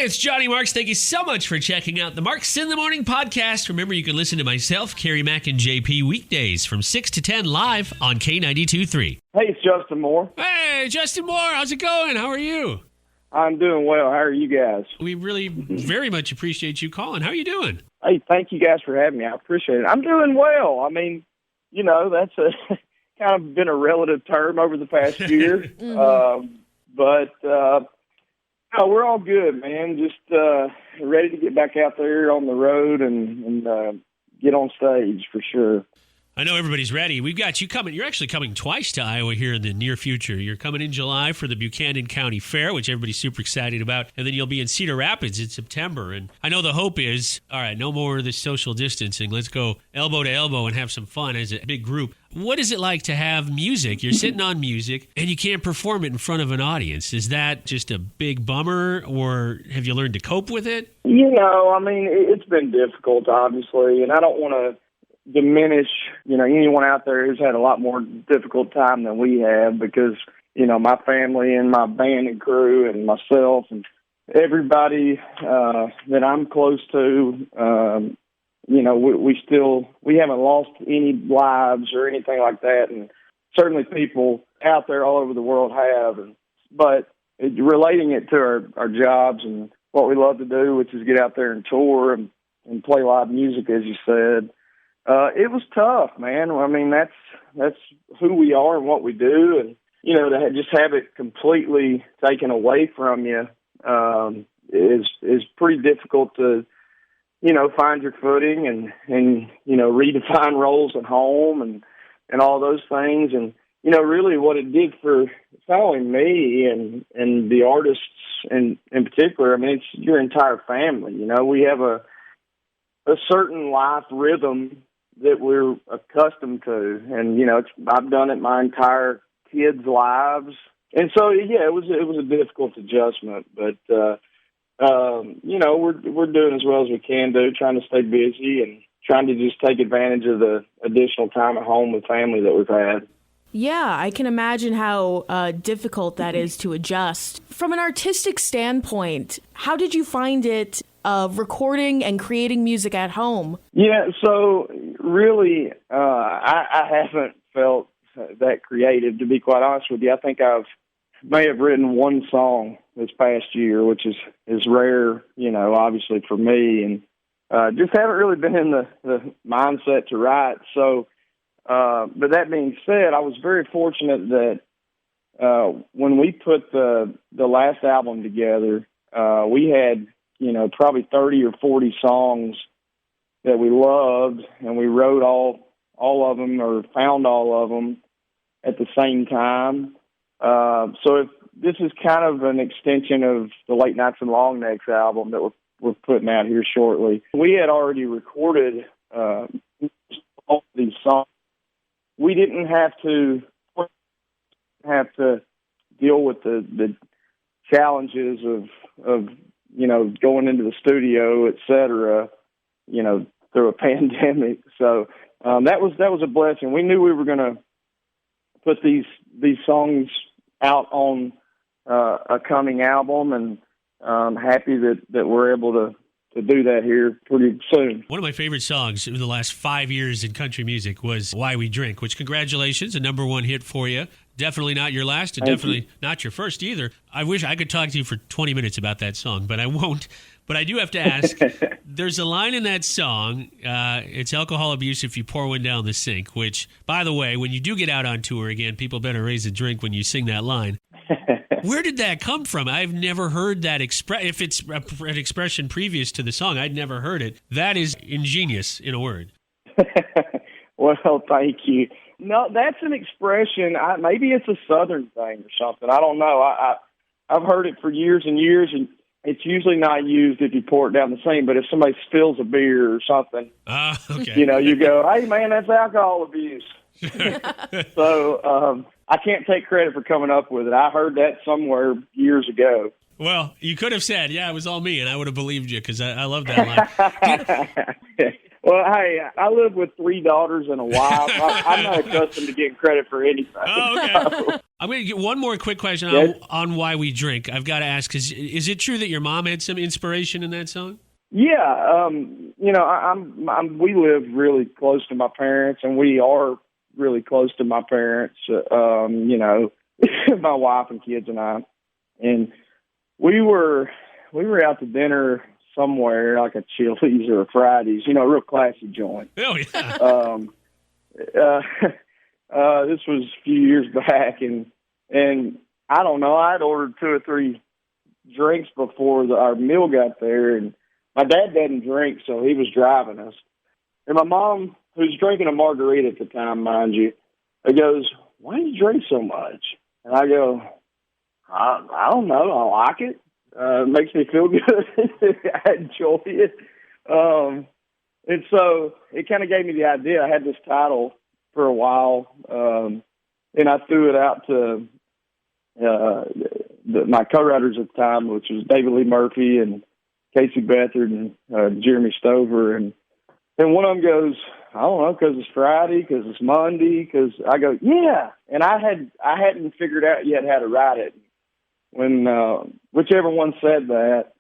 Hey, it's Johnny Marks. Thank you so much for checking out the Marks in the Morning podcast. Remember, you can listen to myself, Carrie Mack, and JP weekdays from 6 to 10 live on K92.3. Hey, it's Justin Moore. Hey, Justin Moore. How's it going? How are you? I'm doing well. How are you guys? We really very much appreciate you calling. How are you doing? Hey, thank you guys for having me. I appreciate it. I'm doing well. I mean, you know, that's a kind of been a relative term over the past year. No, we're all good, man. Just ready to get back out there on the road and get on stage for sure. I know everybody's ready. We've got you coming. You're actually coming twice to Iowa here in the near future. You're coming in July for the Buchanan County Fair, which everybody's super excited about. And then you'll be in Cedar Rapids in September. And I know the hope is, all right, no more of this social distancing. Let's go elbow to elbow and have some fun as a big group. What is it like to have music? You're sitting on music and you can't perform it in front of an audience. Is that just a big bummer, or have you learned to cope with it? You know, I mean, it's been difficult, obviously, and I don't want to diminish, you know, anyone out there who's had a lot more difficult time than we have, because, you know, my family and my band and crew and myself and everybody that I'm close to, you know, we haven't lost any lives or anything like that, and certainly people out there all over the world have. But relating it to our jobs and what we love to do, which is get out there and tour and play live music, as you said, it was tough, man. I mean, that's who we are and what we do, and you know, to just have it completely taken away from you is pretty difficult to, you know, find your footing and you know, redefine roles at home and all those things. And you know, really what it did for not only me and the artists in particular, I mean, it's your entire family. You know, we have a certain life rhythm that we're accustomed to, and you know, I've done it my entire kids' lives, and so yeah, it was a difficult adjustment, but you know, we're doing as well as we can do, trying to stay busy and trying to just take advantage of the additional time at home with family that we've had. Yeah, I can imagine how difficult that is to adjust. From an artistic standpoint, how did you find it recording and creating music at home? Yeah, so really, I haven't felt that creative, to be quite honest with you. I think may have written one song this past year, which is rare, you know, obviously for me, and just haven't really been in the mindset to write. So, but that being said, I was very fortunate that when we put the last album together, we had, you know, probably 30 or 40 songs that we loved, and we wrote all of them or found all of them at the same time. So if this is kind of an extension of the Late Nights and Long Necks album that we're putting out here shortly. We had already recorded all these songs. We didn't have to deal with the challenges of you know, going into the studio, et cetera, you know, through a pandemic. So that was a blessing. We knew we were going to put these songs out on a coming album, and I'm happy that we're able to do that here pretty soon. One of my favorite songs in the last 5 years in country music was Why We Drink, which, congratulations, a #1 hit for you. Definitely not your last, and definitely not your first either. I wish I could talk to you for 20 minutes about that song, but I won't. But I do have to ask, there's a line in that song, it's alcohol abuse if you pour one down the sink, which, by the way, when you do get out on tour again, people better raise a drink when you sing that line. Where did that come from? I've never heard that if it's an expression previous to the song, I'd never heard it. That is ingenious, in a word. Well, thank you. No, that's an expression. Maybe it's a Southern thing or something. I don't know. I've heard it for years and years, and it's usually not used if you pour it down the sink, but if somebody spills a beer or something, okay. You know, you go, hey, man, that's alcohol abuse. So I can't take credit for coming up with it. I heard that somewhere years ago. Well, you could have said, yeah, it was all me, and I would have believed you, because I love that line. Well, hey, I live with 3 daughters and a wife. I'm not accustomed to getting credit for anything. Oh, okay. I'm going to get one more quick question on Why We Drink. I've got to ask, is it true that your mom had some inspiration in that song? Yeah, we live really close to my parents, and we are really close to my parents. My wife and kids and I, and we were out to dinner somewhere like a Chili's or a Fridays, a real classy joint. Oh yeah. This was a few years back, and I don't know, I'd ordered 2 or 3 drinks before our meal got there, and my dad doesn't drink, so he was driving us. And my mom, who's drinking a margarita at the time, mind you, goes, "Why do you drink so much?" And I go, I don't know. I like it. It makes me feel good. I enjoy it. And so it kind of gave me the idea. I had this title for a while, and I threw it out to my co-writers at the time, which was David Lee Murphy and Casey Beathard and Jeremy Stover. And one of them goes, "I don't know, because it's Friday, because it's Monday, because..." I go, "Yeah." And I hadn't figured out yet how to write it. When whichever one said that,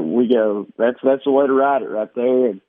we go, that's the way to write it right there. And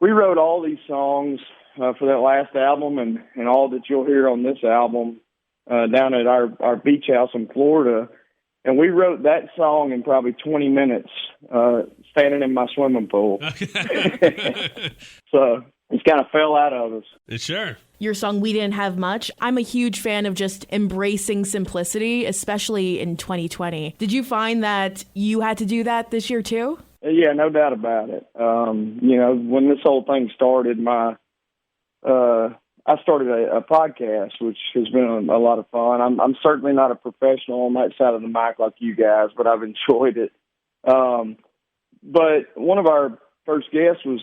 we wrote all these songs for that last album, and all that you'll hear on this album down at our beach house in Florida. And we wrote that song in probably 20 minutes, standing in my swimming pool. So it kind of fell out of us. Sure. Your song, We Didn't Have Much. I'm a huge fan of just embracing simplicity, especially in 2020. Did you find that you had to do that this year too? Yeah, no doubt about it. When this whole thing started, I started a podcast, which has been a lot of fun. I'm certainly not a professional on that side of the mic like you guys, but I've enjoyed it. But one of our first guests was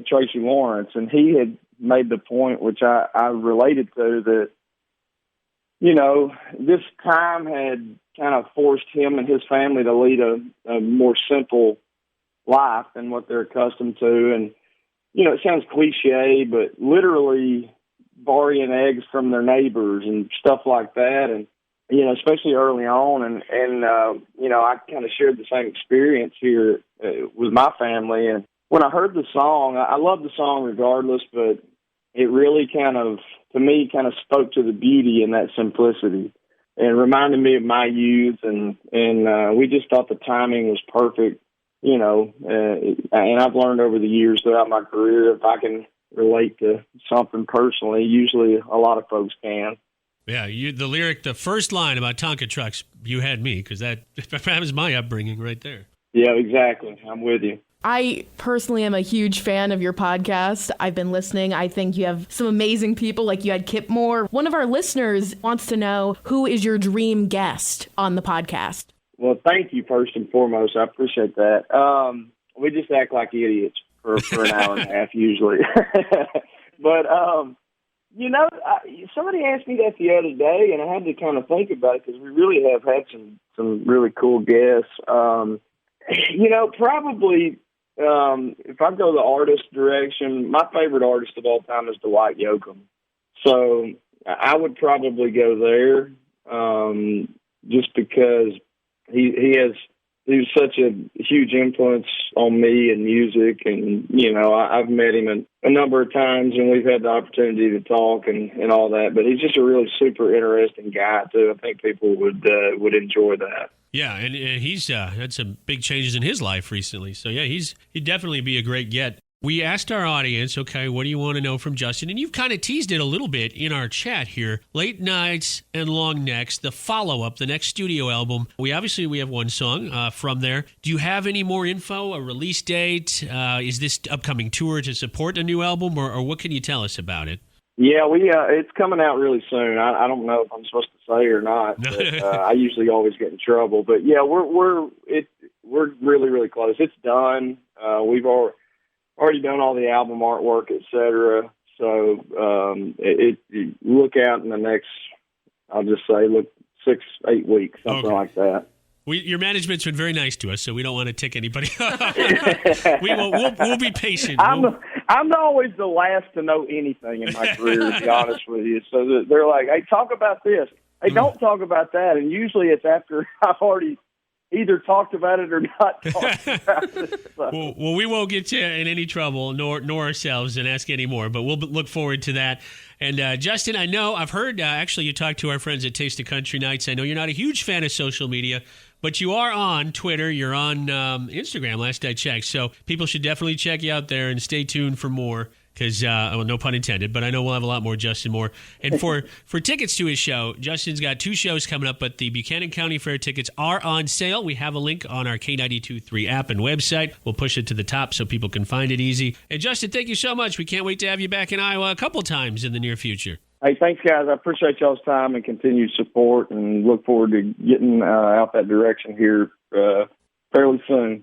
Tracy Lawrence, and he had made the point, which I related to, that, this time had kind of forced him and his family to lead a more simple life than what they're accustomed to. And, it sounds cliche, but literally borrowing eggs from their neighbors and stuff like that. And, especially early on. And I kind of shared the same experience here with my family. And when I heard the song, I love the song regardless, but it really kind of spoke to the beauty in that simplicity and reminded me of my youth. And we just thought the timing was perfect, and I've learned over the years throughout my career, if I can relate to something personally, usually a lot of folks can. Yeah, the lyric, the first line about Tonka trucks, "You had me," because that was my upbringing right there. Yeah, exactly. I'm with you. I personally am a huge fan of your podcast. I've been listening. I think you have some amazing people, like you had Kip Moore. One of our listeners wants to know, who is your dream guest on the podcast? Well, thank you first and foremost. I appreciate that. We just act like idiots for an hour and a half usually. But, somebody asked me that the other day, and I had to kind of think about it because we really have had some really cool guests. Probably if I go the artist direction, my favorite artist of all time is Dwight Yoakam. So I would probably go there just because he's such a huge influence on me and music. And, I've met him a number of times, and we've had the opportunity to talk and all that. But he's just a really super interesting guy, too. I think people would enjoy that. Yeah, and he's had some big changes in his life recently. So, yeah, he'd definitely be a great get. We asked our audience, okay, what do you want to know from Justin? And you've kind of teased it a little bit in our chat here. Late Nights and Long Necks, the follow-up, the next studio album. We have one song from there. Do you have any more info, a release date? Is this upcoming tour to support a new album, or what can you tell us about it? Yeah, it's coming out really soon. I don't know if I'm supposed to say or not. But, I usually always get in trouble. But yeah, we're really, really close. It's done. We've already done all the album artwork, etc. So look out in the next, I'll just say, 6-8 weeks, something like that. Your management's been very nice to us, so we don't want to tick anybody off. We'll be patient. I'm always the last to know anything in my career, to be honest with you. So they're like, hey, talk about this. Hey, don't talk about that. And usually it's after I've already either talked about it or not talked about it. So. Well, we won't get you in any trouble, nor ourselves, and ask any more. But we'll look forward to that. And Justin, I know I've heard actually you talked to our friends at Taste of Country Nights. I know you're not a huge fan of social media, but you are on Twitter. You're on Instagram. Last I checked, so people should definitely check you out there and stay tuned for more. Because, well, no pun intended, but I know we'll have a lot more Justin Moore. And for tickets to his show, Justin's got 2 shows coming up, but the Buchanan County Fair tickets are on sale. We have a link on our K92.3 app and website. We'll push it to the top so people can find it easy. And Justin, thank you so much. We can't wait to have you back in Iowa a couple times in the near future. Hey, thanks, guys. I appreciate y'all's time and continued support, and look forward to getting out that direction here fairly soon.